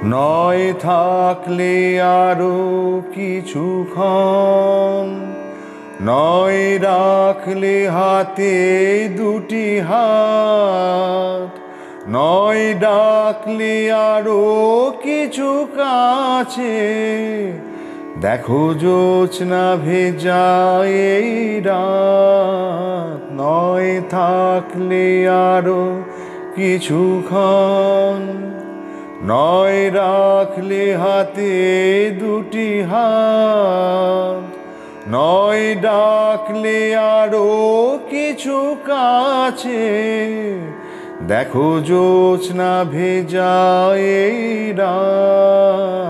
নয় থাকলে আরো কিছুক্ষণ, নয় রাখলে হাতে দুটি হাত, নয় ডাকলে আরো কিছু কাছে। দেখো জোছনা ভেজা এই রাত, নয় থাকলে আরো কিছুক্ষণ, নয় রাখলে হাতে দুটি হাত, নয় ডাকলে আরো কিছু কাছে। দেখো জোছনা ভেজা এই রাত।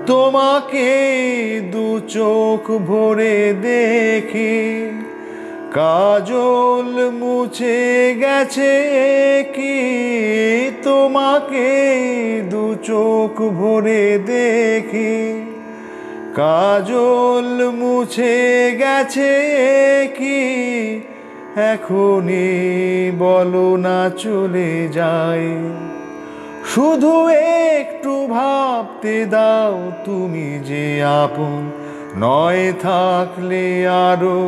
তোমাকে দু চোখ ভরে দেখি, কাজল মুছে গেছে কি। তোমাকে দু চোখ ভরে দেখি, কাজল মুছে গেছে কি। এখনই বলো না চলে যাই, শুধু একটু ভাবতে দাও তুমি যে আপন। নয় থাকলে আরো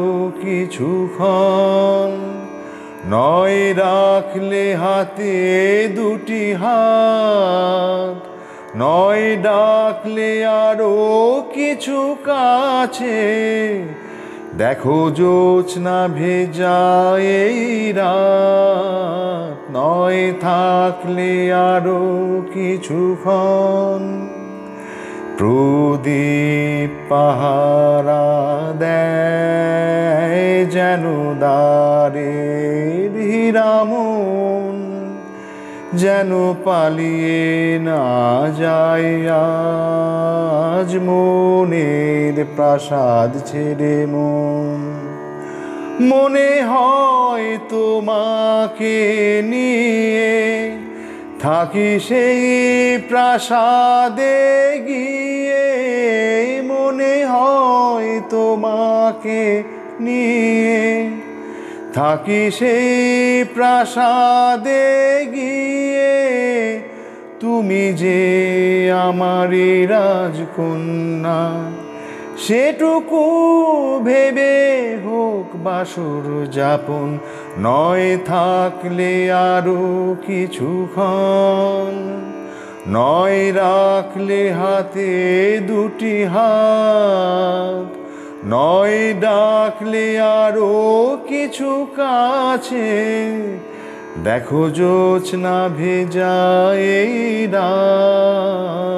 কিছুক্ষণ, নয় রাখলে হাতে দুটি হাত, নয় ডাকলে আরো কিছু কাছে। দেখো জোছনা ভেজা এই রাত, নয় থাকলে আরো কিছুক্ষণ। প্রদীপ পাহারা দেয় যেন দ্বারের হীরামন, যেন পালিয়ে না যায় আজ মনের প্রাসাদ ছেড়ে মন। মনে হয় তোমাকে নিয়ে থাকি সেই প্রাসাদে গিয়ে। মনে হয় তোমাকে নিয়ে থাকি সেই প্রাসাদে গিয়ে। তুমি যে আমারই রাজকন্যা, সেটুকু ভেবে হোক বাসর যাপন। নয় থাকলে আরো কিছুক্ষণ, নয় রাখলে হাতে দুটি হাত, নয় ডাকলে আরো কিছু কাছে। দেখো জোছনা ভেজা এই রাত।